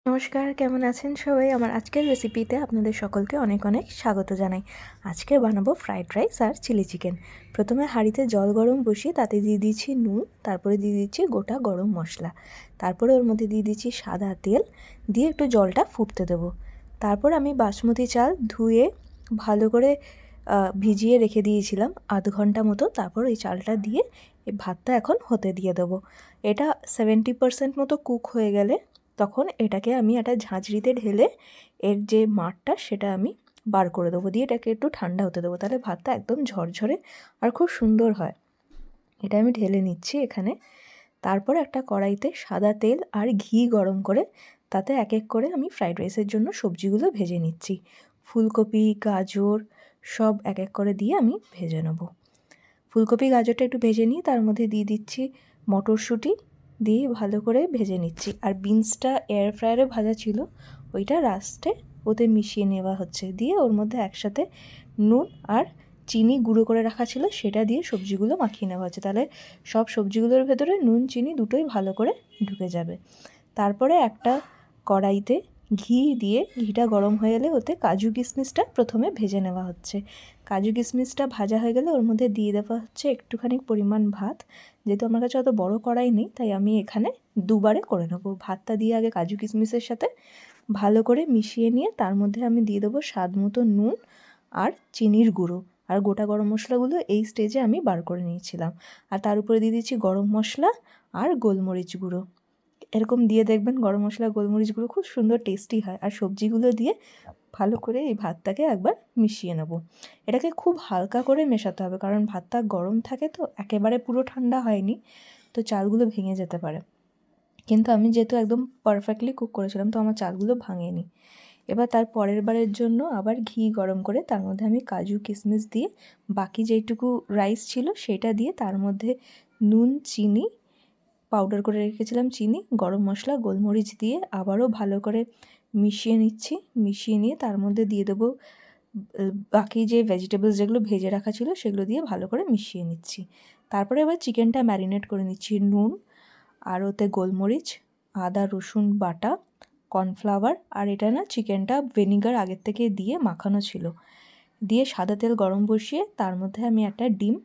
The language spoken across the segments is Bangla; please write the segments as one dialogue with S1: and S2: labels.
S1: নমস্কার, কেমন আছেন সবাই? আমার আজকের রেসিপিতে আপনাদের সকলকে অনেক অনেক স্বাগত জানাই। আজকে বানাবো ফ্রাইড রাইস আর চিলি চিকেন। প্রথমে হাঁড়িতে জল গরম বসিয়ে তাতে দিয়ে দিচ্ছি নুন, তারপরে দিয়ে দিচ্ছি গোটা গরম মশলা, তারপরে ওর মধ্যে দিয়ে দিচ্ছি সাদা তেল, দিয়ে একটু জলটা ফুটতে দেবো। তারপর আমি বাসমতি চাল ধুয়ে ভালো করে ভিজিয়ে রেখে দিয়েছিলাম আধ ঘন্টা মতো। তারপর এই চালটা দিয়ে এই ভাতটা এখন হতে দিয়ে দেবো। এটা 70% মতো কুক হয়ে গেলে তখন এটাকে আমি একটা ঝাঁঝরিতে ঢেলে এর যে মাঠটা সেটা আমি বার করে দেবো, দিয়ে এটাকে একটু ঠান্ডা হতে দেবো। তাহলে ভাতটা একদম ঝরঝরে আর খুব সুন্দর হয়। এটা আমি ঢেলে নিচ্ছি এখানে। তারপর একটা কড়াইতে সাদা তেল আর ঘি গরম করে তাতে এক এক করে আমি ফ্রাইড রাইসের জন্য সবজিগুলো ভেজে নিচ্ছি। ফুলকপি, গাজর সব এক এক করে দিয়ে আমি ভেজে নেব। ফুলকপি গাজরটা একটু ভেজে নিয়ে তার মধ্যে দিয়ে দিচ্ছি মটরশুঁটি, দিয়ে ভালো করে ভেজে নিচ্ছি। আর বিনসটা এয়ার ফ্রায়ারে ভাজা ছিল, ওইটা লাস্টে ওতে মিশিয়ে নেওয়া হচ্ছে। দিয়ে ওর মধ্যে একসাথে নুন আর চিনি গুঁড়ো করে রাখা ছিল সেটা দিয়ে সবজিগুলো মাখিয়ে নেওয়া হচ্ছে। তাহলে সব সবজিগুলোর ভেতরে নুন চিনি দুটোই ভালো করে ঢুকে যাবে। তারপরে একটা কড়াইতে ঘি দিয়ে ঘিটা গরম হয়ে গেলে ওতে কাজু কিশমিশটা প্রথমে ভেজে নেওয়া হচ্ছে। কাজু কিশমিশটা ভাজা হয়ে গেলে ওর মধ্যে দিয়ে দেওয়া হচ্ছে একটুখানি পরিমাণ ভাত। যেহেতু আমার কাছে অত বড় কড়াই নেই তাই আমি এখানে দুবারে করে নেবো। ভাতটা দিয়ে আগে কাজু কিশমিশের সাথে ভালো করে মিশিয়ে নিয়ে তার মধ্যে আমি দিয়ে দেবো স্বাদ মতো নুন আর চিনির গুঁড়ো, আর গোটা গরম মশলাগুলো এই স্টেজে আমি বার করে নিয়েছিলাম। আর তার উপরে দিয়ে দিচ্ছি গরম মশলা আর গোলমরিচ গুঁড়ো। এরকম দিয়ে দেখবেন গরম মশলা গোলমরিচ গুঁড়ো খুব সুন্দর টেস্টি হয়। আর সবজিগুলো দিয়ে ভালো করে এই ভাতটাকে একবার মিশিয়ে নেব। এটাকে খুব হালকা করে মেশাতে হবে, কারণ ভাতটা গরম থাকে তো, একেবারে পুরো ঠান্ডা হয়নি, তো চালগুলো ভেঙে যেতে পারে। কিন্তু আমি যেহেতু একদম পারফেক্টলি কুক করেছিলাম তো আমার চালগুলো ভাঙেনি। এবার তার পরের বারের জন্য আবার ঘি গরম করে তার মধ্যে আমি কাজু কিশমিশ দিয়ে বাকি যেইটুকু রাইস ছিল সেটা দিয়ে তার মধ্যে নুন চিনি পাউডার করে রেখেছিলাম, চিনি গরম মশলা গোলমরিচ দিয়ে আবারও ভালো করে মিশিয়ে নিচ্ছি। মিশিয়ে নিয়ে তার মধ্যে দিয়ে দেবো বাকি যে ভেজিটেবলস যেগুলো ভেজে রাখা ছিল সেগুলো দিয়ে ভালো করে মিশিয়ে নিচ্ছি। তারপরে এবার চিকেনটা ম্যারিনেট করে নিচ্ছি। নুন আর ওতে গোলমরিচ, আদা রসুন বাটা, কর্নফ্লাওয়ার, আর এটা না চিকেনটা ভিনিগার আগের থেকে দিয়ে মাখানো ছিল। দিয়ে সাদা তেল গরম বসিয়ে তার মধ্যে আমি একটা ডিম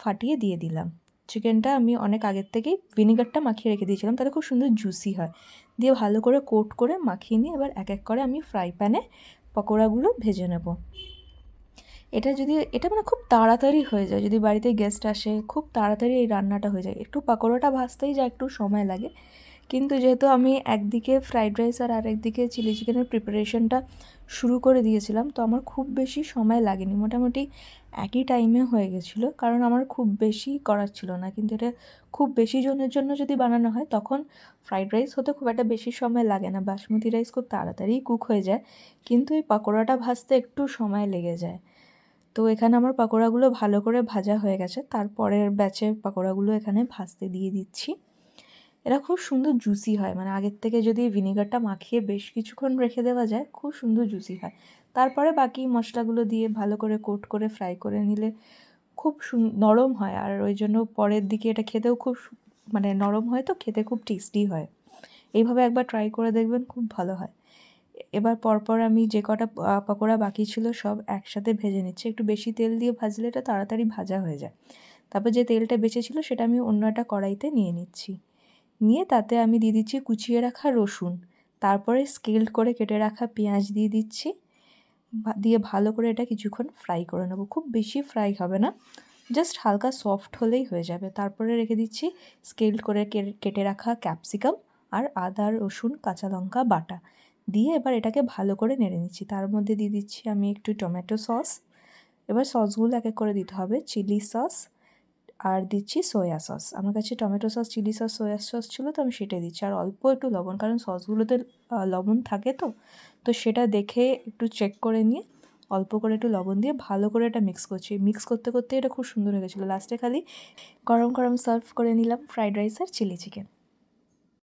S1: ফাটিয়ে দিয়ে দিলাম। চিকেনটা আমি অনেক আগের থেকেই ভিনিগারটা মাখিয়ে রেখে দিয়েছিলাম, তাহলে খুব সুন্দর জুসি হয়। দিয়ে ভালো করে কোট করে মাখিয়ে নিয়ে এবার এক এক করে আমি ফ্রাই প্যানে পকোড়াগুলো ভেজে নেব। এটা মানে খুব তাড়াতাড়ি হয়ে যায়, যদি বাড়িতে গেস্ট আসে খুব তাড়াতাড়ি এই রান্নাটা হয়ে যায়। একটু পকোড়াটা ভাজতেই যা একটু সময় লাগে, কিন্তু যেহেতু আমি একদিকে ফ্রাইড রাইস আর আরেকদিকে চিলি চিকেনের প্রিপারেশনটা শুরু করে দিয়েছিলাম, তো আমার খুব বেশি সময় লাগেনি, মোটামুটি একই টাইমে হয়ে গেছিলো, কারণ আমার খুব বেশি করার ছিল না। কিন্তু এটা খুব বেশি জনের জন্য যদি বানানো হয় তখন ফ্রাইড রাইস হতে খুব একটা বেশি সময় লাগে না, বাসমতি রাইস খুব তাড়াতাড়ি কুক হয়ে যায়, কিন্তু এই পকোড়াটা ভাজতে একটু সময় লেগে যায়। তো এখানে আমার পকোড়াগুলো ভালো করে ভাজা হয়ে গেছে। তারপরের ব্যাচের পকোড়াগুলো এখানে ভাজতে দিয়ে দিচ্ছি। এরা খুব সুন্দর জুসি হয়, মানে আগের থেকে যদি ভিনেগারটা মাখিয়ে বেশ কিছুক্ষণ রেখে দেওয়া যায় খুব সুন্দর জুসি হয়। তারপরে বাকি মশলাগুলো দিয়ে ভালো করে কোট করে ফ্রাই করে নিলে খুব নরম হয়, আর ওই জন্য পরের দিকে এটা খেতেও খুব মানে নরম হয়, তো খেতে খুব টেস্টি হয়। এইভাবে একবার ট্রাই করে দেখবেন, খুব ভালো হয়। এবার পরপর আমি যে কটা পকোড়া বাকি ছিল সব একসাথে ভেজে নিচ্ছি। একটু বেশি তেল দিয়ে ভাজলে এটা তাড়াতাড়ি ভাজা হয়ে যায়। তারপর যে তেলটা বেঁচে ছিল সেটা আমি অন্য একটা কড়াইতে নিয়ে নিচ্ছি। নিয়ে তাতে আমি দিয়ে দিচ্ছি কুচিয়ে রাখা রসুন, তারপরে স্কেলড করে কেটে রাখা পেঁয়াজ দিয়ে দিচ্ছি। দিয়ে ভালো করে এটা কিছুক্ষণ ফ্রাই করে নেবো। খুব বেশি ফ্রাই হবে না, জাস্ট হালকা সফট হলেই হয়ে যাবে। তারপরে রেখে দিচ্ছি স্কেলড করে কেটে রাখা ক্যাপসিকাম আর আদা রসুন কাঁচা লঙ্কা বাটা, দিয়ে এবার এটাকে ভালো করে নেড়ে নিচ্ছি। তার মধ্যে দিয়ে দিচ্ছি আমি একটু টমেটো সস। এবার সসগুলো এক এক করে দিতে হবে। চিলি সস আর দিচ্ছি সয়া সস। আমার কাছে tomato sauce, chilli sauce, soya sauce ছিল তো আমি সেটাই দিচ্ছি। আর অল্প একটু লবণ, কারণ সসগুলোতে লবণ থাকে, তো সেটা দেখে একটু চেক করে নিয়ে অল্প করে একটু লবণ দিয়ে ভালো করে এটা মিক্স করছি। মিক্স করতে করতে এটা খুব সুন্দর হয়ে গেছিলো। লাস্টে খালি গরম গরম সার্ভ করে নিলাম ফ্রাইড রাইস আর চিলি চিকেন।